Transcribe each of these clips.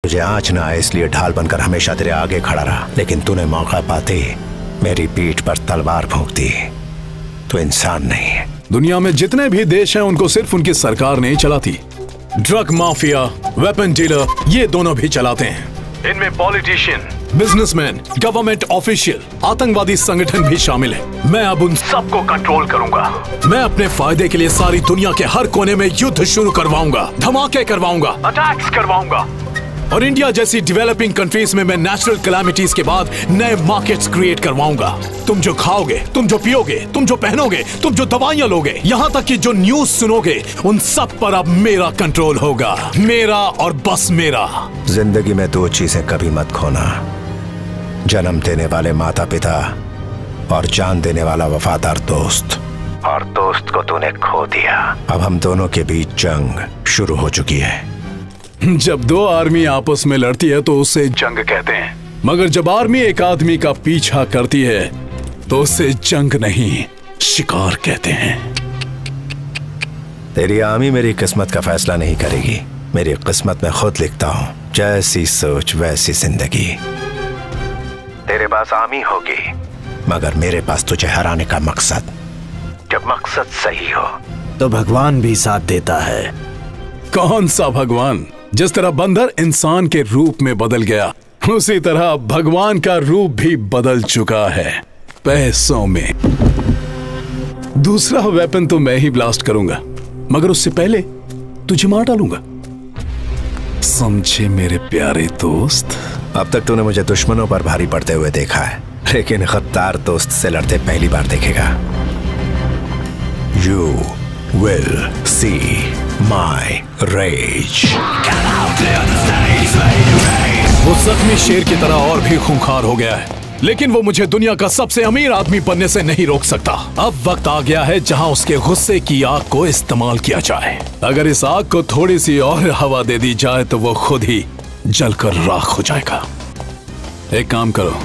तुझे आँच ना आए इसलिए ढाल बनकर हमेशा तेरे आगे खड़ा रहा, लेकिन तूने मौका पाते मेरी पीठ पर तलवार फूंक दी। तू इंसान नहीं है। दुनिया में जितने भी देश हैं उनको सिर्फ उनकी सरकार नहीं चलाती। ड्रग माफिया, वेपन डीलर, ये दोनों भी चलाते हैं। इनमें पॉलिटिशियन, बिजनेसमैन, गवर्नमेंट ऑफिशियल, आतंकवादी संगठन भी शामिल है। मैं अब उन सबको कंट्रोल करूंगा। मैं अपने फायदे के लिए सारी दुनिया के हर कोने में युद्ध शुरू करवाऊंगा, धमाके करवाऊंगा, अटैक्स करवाऊंगा। और इंडिया जैसी डेवलपिंग कंट्रीज में मैं नेचुरल कैलामिटीज के बाद नए मार्केट्स क्रिएट करवाऊंगा। तुम जो खाओगे, तुम जो पियोगे, तुम जो पहनोगे, तुम जो दवाइयां लोगे, यहाँ तक कि जो न्यूज सुनोगे, उन सब पर अब मेरा कंट्रोल होगा। मेरा और बस मेरा। जिंदगी में दो चीजें कभी मत खोना, जन्म देने वाले माता पिता और जान देने वाला वफादार दोस्त। और दोस्त को तूने खो दिया। अब हम दोनों के बीच जंग शुरू हो चुकी है। जब दो आर्मी आपस में लड़ती है तो उसे जंग कहते हैं, मगर जब आर्मी एक आदमी का पीछा करती है तो उसे जंग नहीं, शिकार कहते हैं। तेरी आर्मी मेरी किस्मत का फैसला नहीं करेगी। मेरी किस्मत में खुद लिखता हूँ। जैसी सोच वैसी जिंदगी। तेरे पास आर्मी होगी, मगर मेरे पास तुझे हराने का मकसद। जब मकसद सही हो तो भगवान भी साथ देता है। कौन सा भगवान? जिस तरह बंदर इंसान के रूप में बदल गया, उसी तरह भगवान का रूप भी बदल चुका है, पैसों में। दूसरा वेपन तो मैं ही ब्लास्ट करूंगा, मगर उससे पहले तुझे मार डालूंगा। समझे मेरे प्यारे दोस्त? अब तक तूने मुझे दुश्मनों पर भारी पड़ते हुए देखा है, लेकिन गद्दार दोस्त से लड़ते पहली बार देखेगा। You will see my rage. वो जख्मी शेर की तरह और भी खूंखार हो गया है, लेकिन वो मुझे दुनिया का सबसे अमीर आदमी बनने से नहीं रोक सकता। अब वक्त आ गया है जहां उसके गुस्से की आग को इस्तेमाल किया जाए। अगर इस आग को थोड़ी सी और हवा दे दी जाए तो वो खुद ही जलकर राख हो जाएगा। एक काम करो,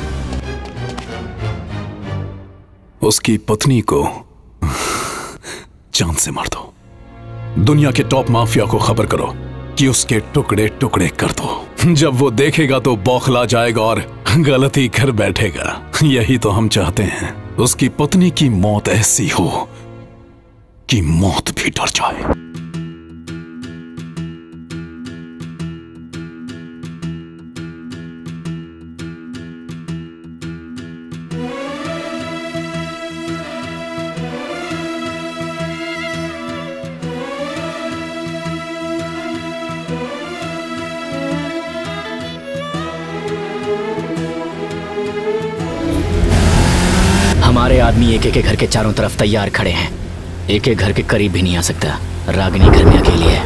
उसकी पत्नी को जान से मार दो। दुनिया के टॉप माफिया को खबर करो कि उसके टुकड़े टुकड़े कर दो। जब वो देखेगा तो बौखला जाएगा और गलती कर बैठेगा। यही तो हम चाहते हैं, उसकी पत्नी की मौत ऐसी हो कि मौत भी डर जाए। हमारे आदमी एक एक घर के चारों तरफ तैयार खड़े हैं। एक एक घर के करीब भी नहीं आ सकता। रागिनी घर में अकेली है।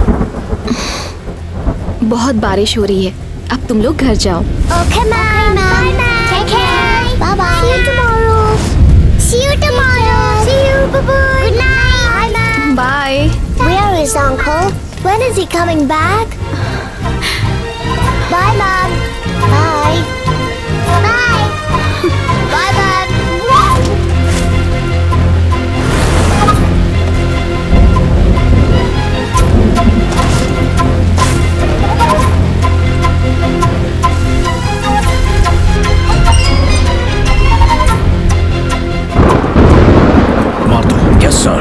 बहुत बारिश हो रही है, अब तुम लोग घर जाओ। Okay, ma'am. Take care. Bye-bye. See you tomorrow. See you tomorrow. See you. Bye-bye. Good night. Bye, ma'am. Bye. Where is Uncle? When is he coming back? Bye, ma'am. Bye. Bye. Bye, ma'am. Yes, sir.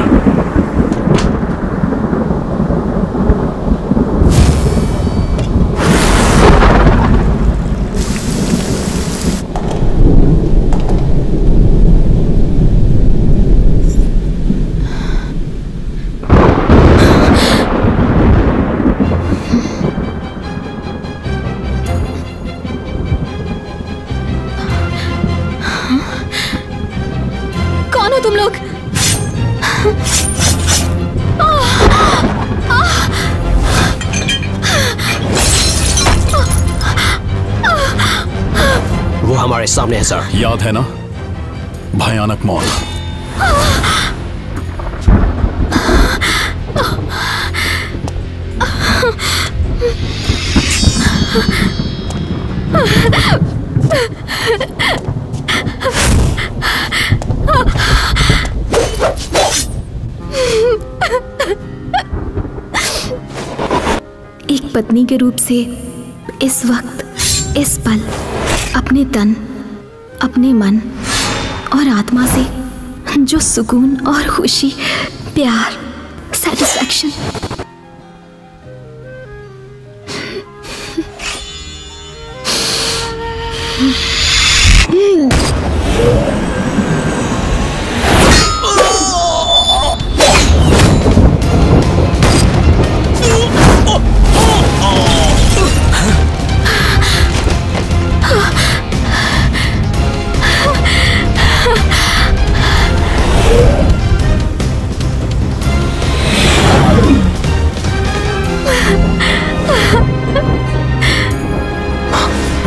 कौन हो तुम लोग? वो हमारे सामने है sir. याद है ना, भयानक मौत। एक पत्नी के रूप से इस वक्त, इस पल अपने तन, अपने मन और आत्मा से जो सुकून और खुशी, प्यार, satisfaction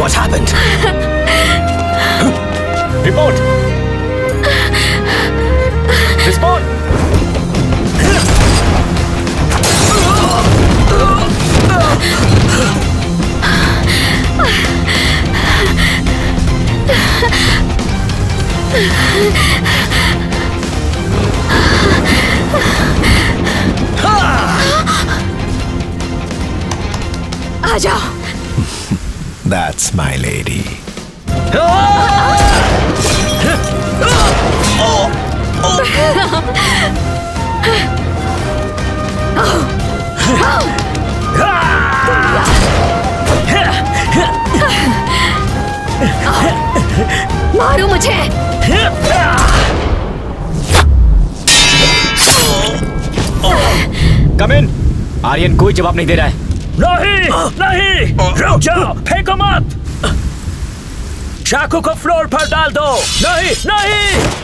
What happened? Report! Respond! आ जाओ। That's my lady. मारो मुझे। Come in! आर्यन कोई जवाब नहीं दे रहा है। नहीं! रुक जाओ! फेंको मत! चाकू को फ्लोर पर डाल दो! नहीं!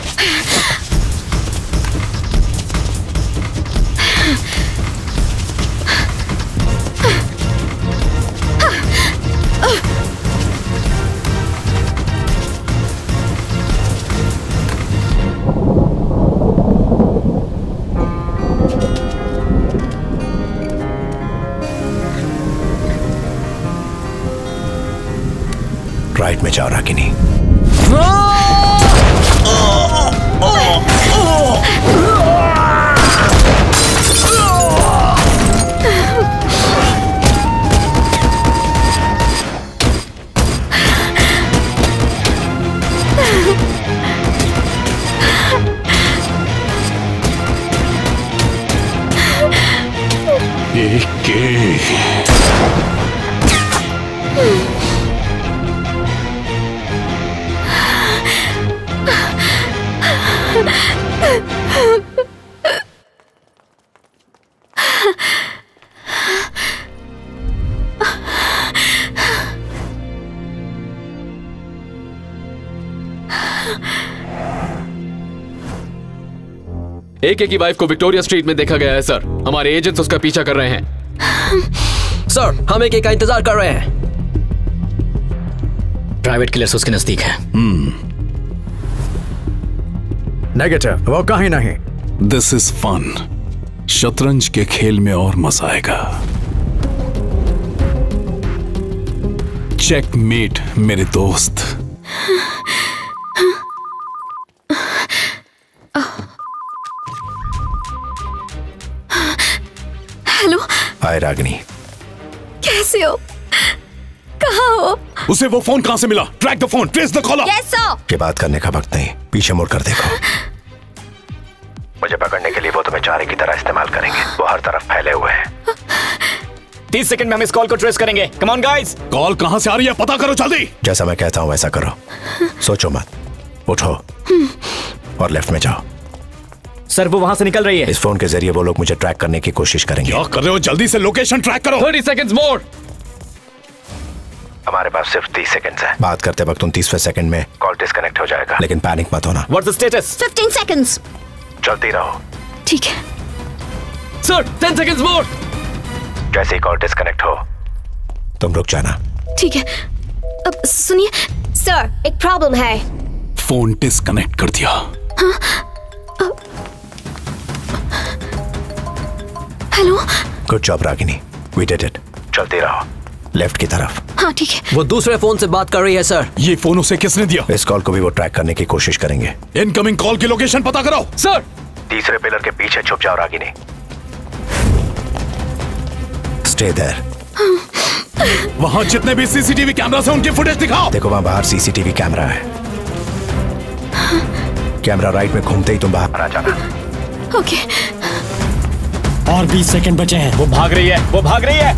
राइट में जाओ रागिनी। एके की वाइफ को विक्टोरिया स्ट्रीट में देखा गया है सर। हमारे एजेंट्स उसका पीछा कर रहे हैं। सर, हम एके का इंतजार कर रहे हैं। प्राइवेट किलर्स उसके नजदीक है। नेगेटिव, वो कहीं नहीं। This is fun. शतरंज के खेल में और मजा आएगा। चेकमेट मेरे दोस्त। हेलो। हाय रागिनी। कैसे हो? कहाँ हो? उसे वो फोन कहां से मिला? Track the phone, trace the caller. Yes sir. ये बात करने का वक्त नहीं, पीछे मुड़कर देखो। मुझे पकड़ने के लिए वो तुम्हें चारे की तरह इस्तेमाल करेंगे। वो हर तरफ फैले हुए हैं। 30 सेकंड में हम इस कॉल को ट्रेस करेंगे। Come on guys. कॉल कहां से आ रही है पता करो जल्दी। जैसा मैं कहता हूं वैसा करो। सोचो मत, उठो और लेफ्ट में जाओ। सर वो वहां से निकल रही है। इस फोन के जरिए वो लोग मुझे ट्रैक करने की कोशिश करेंगे। क्या कर रहे हो? जल्दी से लोकेशन ट्रैक करो। 30 seconds more। हमारे पास सिर्फ 30 सेकंड्स हैं। बात करते वक्त 29वें सेकंड में कॉल डिस्कनेक्ट हो जाएगा, लेकिन पैनिक मत होना। What's the status? 15 seconds। चलती रहो। ठीक है। Sir 10 seconds more। जैसे ही कॉल डिस्कनेक्ट हो तुम रुक जाना। ठीक है। अब सुनिए सर, एक प्रॉब्लम है। फोन डिस्कनेक्ट कर दिया। Hello. Good job Ragini, we did it. चलती रहो लेफ्ट की तरफ। हाँ ठीक है। वो दूसरे फोन से बात कर रही है सर। ये फोन उसे किसने दिया? इस कॉल को भी वो ट्रैक करने की कोशिश करेंगे। इनकमिंग कॉल की लोकेशन पता करो। सर तीसरे पिलर के पीछे छुप जाओ रागिनी। Stay there. वहां जितने भी सीसीटीवी कैमरा हैं उनकी फुटेज दिखाओ। देखो वहां बाहर सीसीटीवी कैमरा है। कैमरा राइट में घूमते ही तुम बाहर आ जाना। ओके। और 20 सेकंड बचे हैं। वो भाग रही है, वो भाग रही है।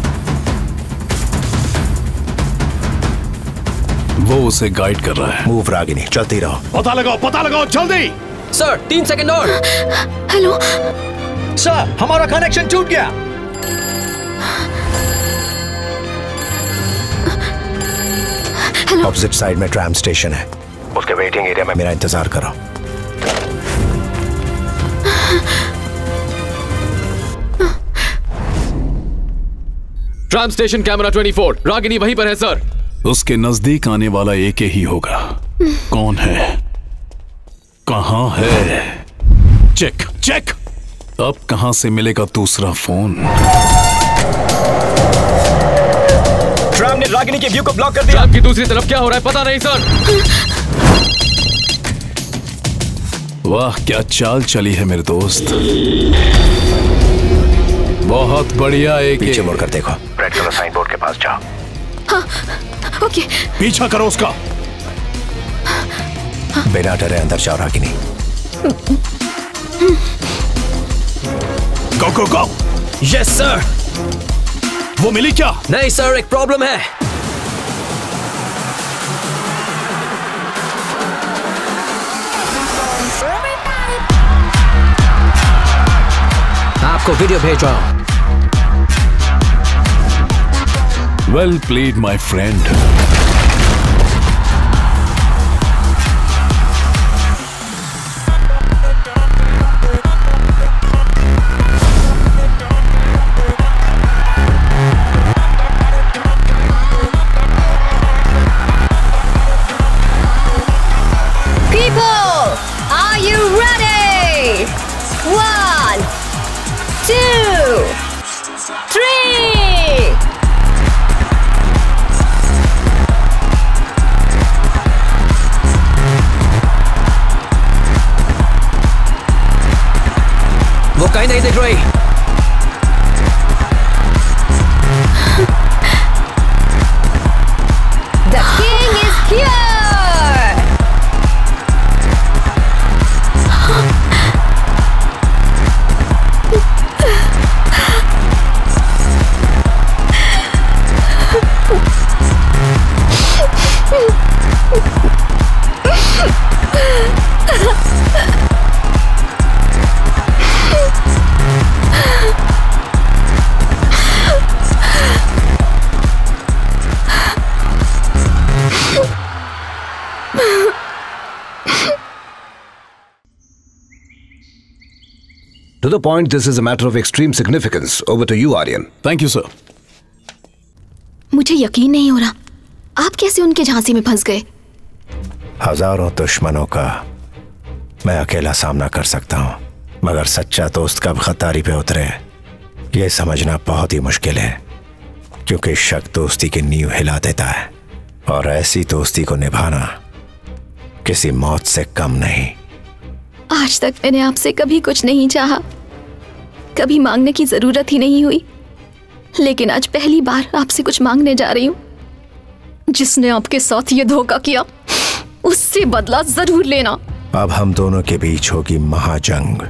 वो उसे गाइड कर रहा है। मूव रागिनी, चलती रहो। पता लगाओ जल्दी। सर 3 सेकंड और। हेलो सर, हमारा कनेक्शन टूट गया। ऑपोजिट साइड में ट्राम स्टेशन है, उसके वेटिंग एरिया में मेरा इंतजार करो। ट्राम स्टेशन कैमरा 24, रागिनी वहीं पर है सर। उसके नजदीक आने वाला एक ही होगा। कौन है, कहां है? चेक। अब कहां से मिलेगा दूसरा फोन? ट्राम ने रागिनी के व्यू को ब्लॉक कर दिया। ट्राम की दूसरी तरफ क्या हो रहा है पता नहीं सर। वाह क्या चाल चली है मेरे दोस्त, बहुत बढ़िया। एक पीछे मुड़कर देखो, रेड कलर साइन बोर्ड के पास जाओ। हाँ, ओके। पीछा करो उसका। बिना डरे अंदर जाओ रागिनी। गो। Yes sir. वो मिली क्या? नहीं सर, एक प्रॉब्लम है। आपको वीडियो भेज रहा हूं। Well played my friend. कहीं नहीं दिख रही। The king is here! To the point, this is a matter of extreme significance. Over to you, Aryan. Thank you, sir. मुझे यकीन नहीं हो रहा, आप कैसे उनके झांसे में फंस गए? हजारों दुश्मनों का मैं अकेला सामना कर सकता हूं, मगर सच्चा दोस्त कब गद्दारी पे उतरे ये समझना बहुत ही मुश्किल है, क्योंकि शक दोस्ती की नींव हिला देता है और ऐसी दोस्ती को निभाना किसी मौत से कम नहीं। आज तक मैंने आपसे कभी कुछ नहीं चाहा, कभी मांगने की जरूरत ही नहीं हुई, लेकिन आज पहली बार आपसे कुछ मांगने जा रही हूं। जिसने आपके साथ ये धोखा किया उससे बदला जरूर लेना। अब हम दोनों के बीच होगी महाजंग।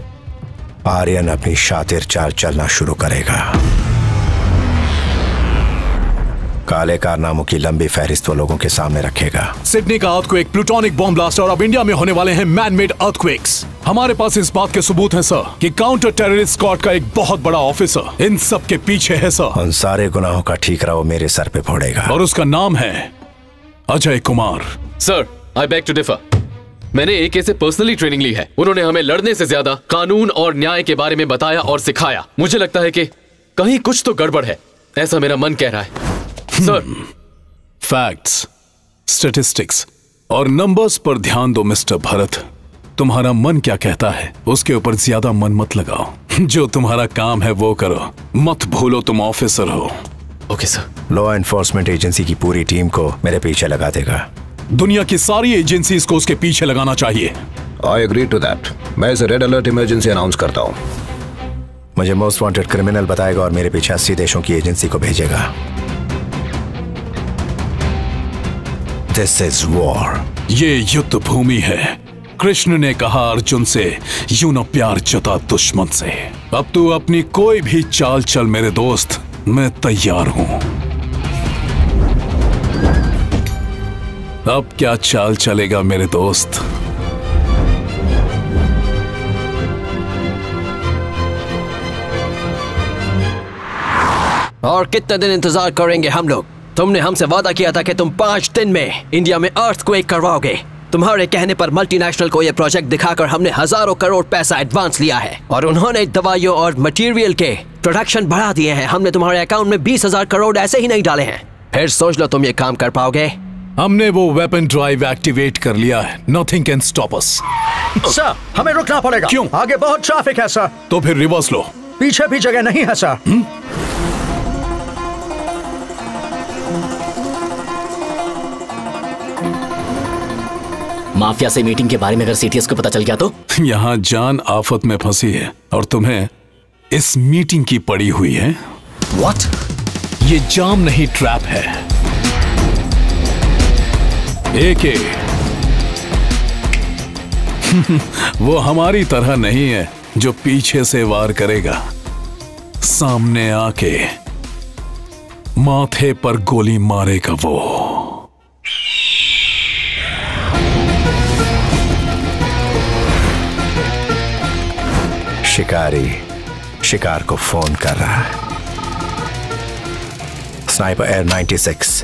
आर्यन अपनी शातिर चाल चलना शुरू करेगा। काले कारनामों की लंबी फहरिस्त वो लोगों के सामने रखेगा। सिडनी का अर्थक्वेक, प्लूटोनिक बॉम्ब ब्लास्ट और अब इंडिया में होने वाले हैं मैन मेड अर्थक्वेक्स। हमारे पास इस बात के सबूत हैं सर कि काउंटर टेररिस्ट स्क्वाड का एक बहुत बड़ा ऑफिसर इन सब के पीछे है सर। उन सारे गुनाहों का ठीकरा वो मेरे सर पे फोड़ेगा और उसका नाम है Ajay Kumar. Sir, I beg to differ. मैंने एके से पर्सनली ट्रेनिंग ली है। उन्होंने हमें लड़ने से ज्यादा कानून और न्याय के बारे में बताया और सिखाया। मुझे लगता है कि कहीं कुछ तो गड़बड़ है, ऐसा मेरा मन कह रहा है सर। फैक्ट्स, स्टैटिस्टिक्स और नंबर्स पर ध्यान दो मिस्टर भरत। तुम्हारा मन क्या कहता है उसके ऊपर ज्यादा मन मत लगाओ। जो तुम्हारा काम है वो करो, मत भूलो तुम ऑफिसर हो। Okay sir. Law enforcement agency की पूरी टीम को मेरे पीछे लगा देगा। दुनिया की सारी एजेंसीज को उसके पीछे लगाना चाहिए। I agree to that. मैं इसे रेड अलर्ट इमरजेंसी अनाउंस करता हूँ। मुझे मोस्ट वांटेड क्रिमिनल बताएगा और मेरे पीछे 80 देशों की एजेंसी को भेजेगा। This is war. ये युद्ध भूमि है। कृष्ण ने कहा अर्जुन से, यूं न प्यार जता दुश्मन से। अब तू अपनी कोई भी चाल चल मेरे दोस्त, मैं तैयार हूं। अब क्या चाल चलेगा मेरे दोस्त? और कितने दिन इंतजार करेंगे हम लोग? तुमने हमसे वादा किया था कि तुम 5 दिन में इंडिया में अर्थक्वेक करवाओगे। तुम्हारे कहने पर मल्टीनेशनल को यह प्रोजेक्ट दिखाकर हमने हजारों करोड़ पैसा एडवांस लिया है और उन्होंने दवाइयों और मटेरियल के प्रोडक्शन बढ़ा दिए हैं। हमने तुम्हारे अकाउंट में 20,000 करोड़ ऐसे ही नहीं डाले हैं। फिर सोच लो तुम ये काम कर पाओगे? हमने वो वेपन ड्राइव एक्टिवेट कर लिया है। Nothing can stop us. Sir, हमें रुकना पड़ेगा। क्यों? आगे बहुत ट्रैफिक है सर। तो फिर रिवर्स लो। पीछे भी जगह नहीं है सर। माफिया से मीटिंग के बारे में अगर सीटीएस को पता चल गया तो? यहाँ जान आफत में फंसी है और तुम्हें इस मीटिंग की पड़ी हुई है। What? ये जाम नहीं, ट्रैप है। एके वो हमारी तरह नहीं है जो पीछे से वार करेगा। सामने आके माथे पर गोली मारेगा वो। शिकारी शिकार को फोन कर रहा है। Sniper air 96,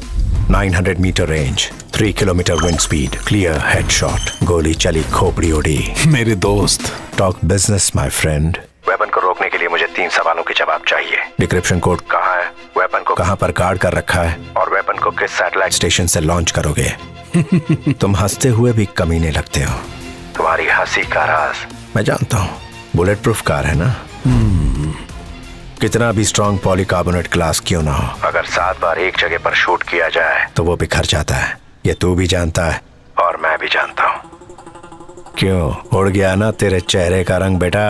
900 metre range, 3 kilometre wind speed, clear headshot. गोली चली, खोपड़ी उड़ी। मेरे दोस्त, talk business my friend. Weapon को रोकने के लिए मुझे 3 सवालों के जवाब चाहिए। डिक्रिप्शन कोड कहाँ है? वेपन को कहाँ पर गार्ड कर रखा है? और वेपन को किस सैटेलाइट स्टेशन से लॉन्च करोगे? तुम हंसते हुए भी कमीने लगते हो। तुम्हारी हंसी का राज मैं जानता हूँ। बुलेट प्रूफ कार है ना? कितना भी स्ट्रॉन्ग पॉलीकार्बोनेट ग्लास क्यों ना हो, अगर 7 बार एक जगह पर शूट किया जाए तो वो बिखर जाता है। ये तू भी जानता है और मैं भी जानता हूँ। क्यों उड़ गया ना तेरे चेहरे का रंग बेटा?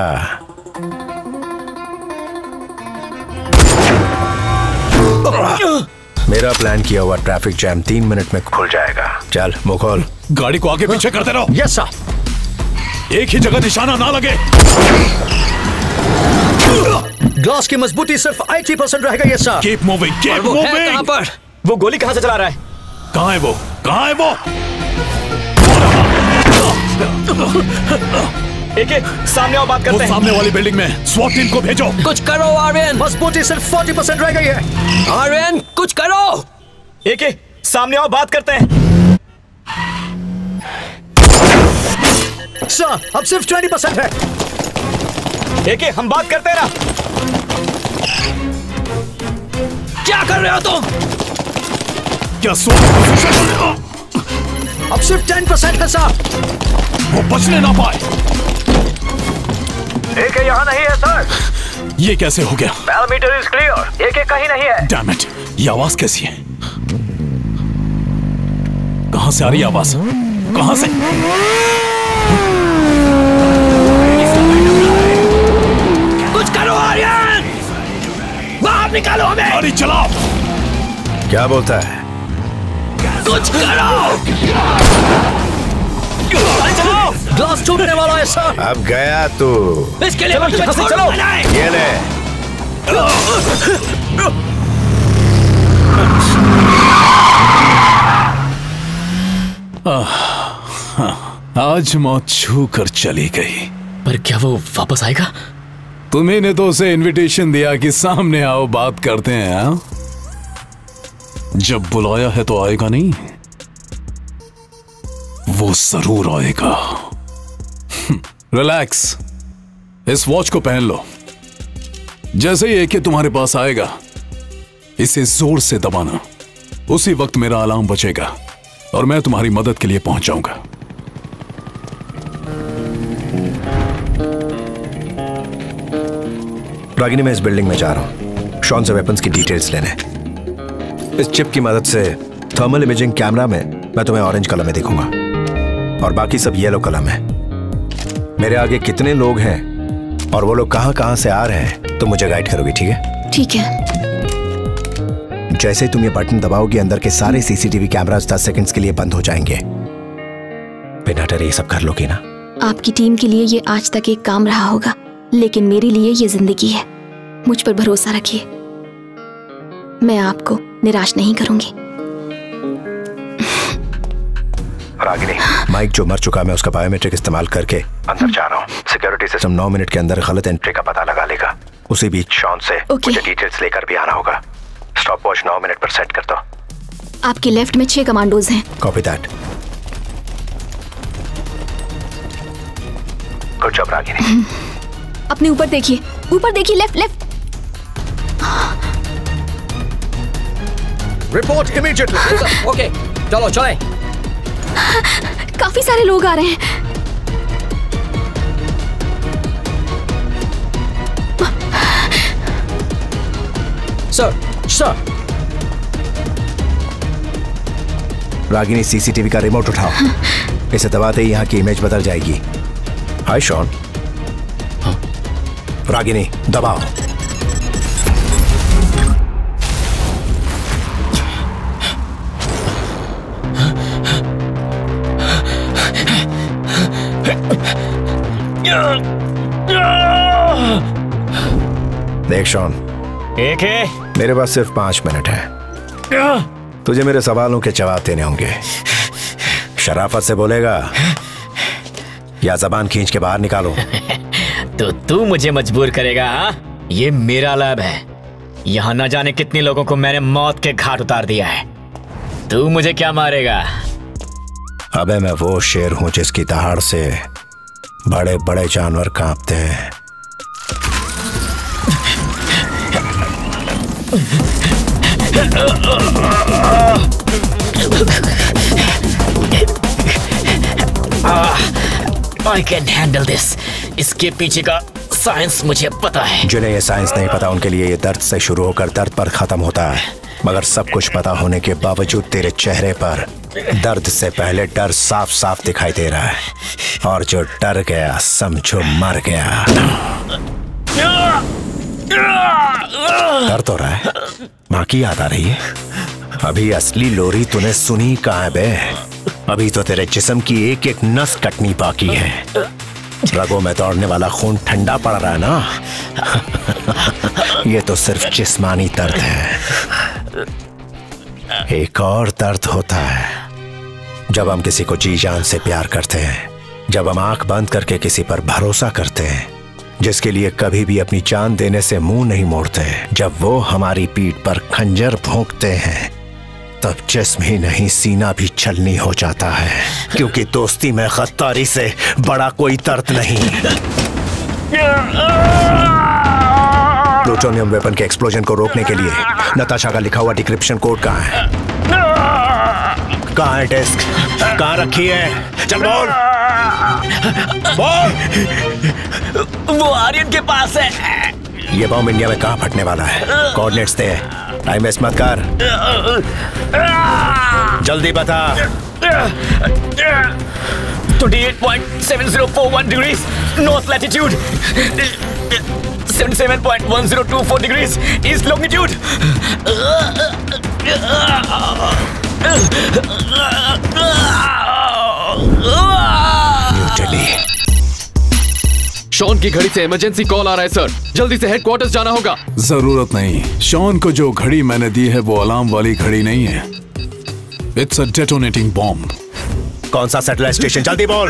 मेरा प्लान किया हुआ ट्रैफिक जैम 3 मिनट में खुल जाएगा। चल मुंह खोल। गाड़ी को आगे पीछे करते रहो। Yes sir. एक ही जगह निशाना ना लगे। ग्लास की मजबूती सिर्फ 80% रह गई है sir. Keep moving, keep moving. कहां पर? वो गोली कहां से चला रहा है? कहां है वो? कहां है वो? एके, सामने आओ, बात करते हैं। सामने वाली बिल्डिंग में स्वॉट टीम को भेजो। कुछ करो आर्यन। मजबूती सिर्फ 40% रह गई है। आर्यन कुछ करो। एके, सामने आओ, बात करते हैं। सर, अब सिर्फ 20% है। एके, हम बात करते हैं ना। क्या कर रहे हो तुम? क्या स्वॉट? अब सिर्फ 10% है सर। वो बचने ना पाए। एके यहाँ नहीं है सर। ये कैसे हो गया? Barometer is clear. एके कहीं नहीं है। डैम इट, ये आवाज कैसी है? कहां से आ रही है आवाज? कहां से? कुछ करो आर्यन, बाहर निकालो हमें। गाड़ी चलाओ। क्या बोलता है? कुछ करो। चलो, ग्लास टूटने वाला है सर। अब गया तू। इसके लिए चलो। ये ले। आज मौत छू कर चली गई। पर क्या वो वापस आएगा? तुम्ही ने तो उसे इनविटेशन दिया कि सामने आओ, बात करते हैं। हाँ? जब बुलाया है तो आएगा नहीं? वो जरूर आएगा। रिलैक्स, इस वॉच को पहन लो। जैसे ही एके तुम्हारे पास आएगा, इसे जोर से दबाना। उसी वक्त मेरा अलार्म बजेगा और मैं तुम्हारी मदद के लिए पहुंच जाऊंगा। रागिनी, मैं इस बिल्डिंग में जा रहा हूं शॉन से वेपन्स की डिटेल्स लेने। इस चिप की मदद से थर्मल इमेजिंग कैमरा में मैं तुम्हें ऑरेंज कलर में देखूंगा और बाकी सब येलो कलर में। मेरे आगे कितने लोग हैं और वो लोग कहां कहां से आ रहे हैं, तो मुझे गाइड करोगी, ठीक है? ठीक है। जैसे ही तुम ये बटन दबाओगी अंदर के सारे सीसीटीवी कैमरास 10 सेकंड्स के लिए बंद हो जाएंगे। बिना डरे ये सब कर लोगी ना? आपकी टीम के लिए ये आज तक एक काम रहा होगा, लेकिन मेरे लिए ये जिंदगी है। मुझ पर भरोसा रखिए, मैं आपको निराश नहीं करूंगी। रागिनी, माइक जो मर चुका, मैं उसका बायोमेट्रिक इस्तेमाल करके अंदर जा रहा हूँ। सिक्योरिटी सिस्टम 9 मिनट के अंदर गलत एंट्री का पता लगा लेगा। उसी बीच शॉन से मुझे डिटेल्स लेकर भी आना होगा। स्टॉप वॉच 9 मिनट पर सेट कर दो। आपके लेफ्ट में 6 कमांडोज हैं। Copy that. Good job Ragini. अपने ऊपर देखिए, left left. Report immediately. Okay, चलो चलें। काफी सारे लोग आ रहे हैं। सर। रागिनी, सीसीटीवी का रिमोट उठाओ। इसे दबाते ही यहाँ की इमेज बदल जाएगी। हाय शॉन। रागिनी, दबाओ। देख शॉन, एक है। मेरे पास सिर्फ 5 मिनट है। तुझे मेरे सवालों के जवाब देने होंगे। शराफत से बोलेगा या जबान खींच के बाहर निकालो? तो तू मुझे मजबूर करेगा? हाँ, ये मेरा लैब है। यहाँ न जाने कितने लोगों को मैंने मौत के घाट उतार दिया है। तू मुझे क्या मारेगा? अबे मैं वो शेर हूं जिसकी दहाड़ से बड़े बड़े जानवर कांपते हैं। I can handle this. इसके पीछे का साइंस मुझे पता है। जिन्हें ये साइंस नहीं पता उनके लिए ये दर्द से शुरू होकर दर्द पर खत्म होता है। मगर सब कुछ पता होने के बावजूद तेरे चेहरे पर दर्द से पहले डर साफ साफ दिखाई दे रहा है। और जो डर गया समझो मर गया। दर्द हो रहा है? माँ की याद आ रही है? अभी असली लोरी तूने सुनी कहाँ है बे? अभी तो तेरे जिस्म की एक एक नस कटनी बाकी है। रगों में दौड़ने वाला खून ठंडा पड़ रहा है ना? ये तो सिर्फ जिस्मानी दर्द है। एक और दर्द होता है जब हम किसी को जी जान से प्यार करते हैं, जब हम आंख बंद करके किसी पर भरोसा करते हैं, जिसके लिए कभी भी अपनी जान देने से मुंह नहीं मोड़ते, जब वो हमारी पीठ पर खंजर भोंकते हैं, तब जिस्म ही नहीं सीना भी छलनी हो जाता है। क्योंकि दोस्ती में गद्दारी से बड़ा कोई दर्द नहीं। प्लूटोनियम वेपन के एक्सप्लोजन को रोकने के लिए नताशा का लिखा हुआ डिक्रिप्शन कोड कहाँ है? कहाँ है डिस्क? कहाँ रखी है? चल बोल। वो आर्यन के पास है। ये बॉम्ब इंडिया में कहाँ फटने वाला है? कोऑर्डिनेट्स दे। टाइम वेस्ट मत कर, जल्दी बता। 28.7041 degrees north latitude, 77.1024 degrees east longitude. New Delhi. Shawn की घड़ी से इमरजेंसी कॉल आ रहा है सर, जल्दी से हेडक्वार्टर्स जाना होगा। जरूरत नहीं, शॉन को जो घड़ी मैंने दी है वो अलार्म वाली घड़ी नहीं है। It's a detonating bomb. कौन सा सैटेलाइट स्टेशन? जल्दी बोल।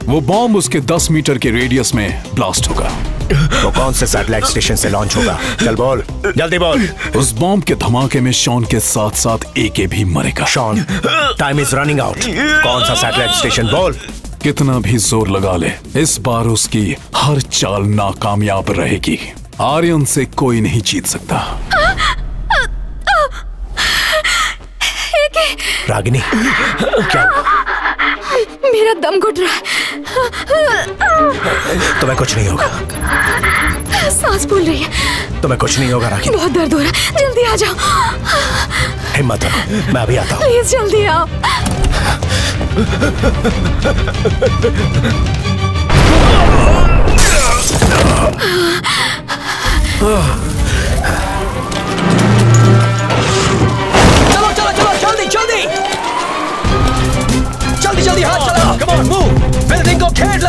वो बॉम्ब उसके 10 मीटर के रेडियस में ब्लास्ट होगा। तो कौन से सैटेलाइट स्टेशन से लॉन्च होगा? चल बोल, जल्दी बोल। उस बॉम्ब के धमाके में शॉन के साथ साथ एके भी मरेगा। Shawn, time is running out. कौन सा सैटेलाइट स्टेशन? बोल। कितना भी जोर लगा ले, इस बार उसकी हर चाल नाकामयाब रहेगी। आर्यन से कोई नहीं जीत सकता। रागिनी, क्या? मेरा दम घुट रहा है। तुम्हें कुछ नहीं होगा। सांस फूल रही है। तुम्हें कुछ नहीं होगा रागिनी। बहुत दर्द हो रहा है, जल्दी आ जाओ। हिम्मत रखो, मैं अभी आता हूँ। प्लीज जल्दी आओ।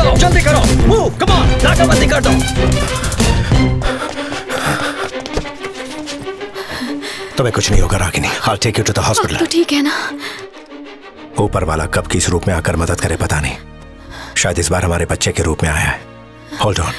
करो, जल्दी करो, मूव, कम ऑन, नाकाबंदी कर दो। तुम्हें कुछ नहीं होगा Ragini. I'll take you to the hospital. तो ठीक है ना? ऊपर वाला कब किस रूप में आकर मदद करे पता नहीं। शायद इस बार हमारे बच्चे के रूप में आया है। Hold on.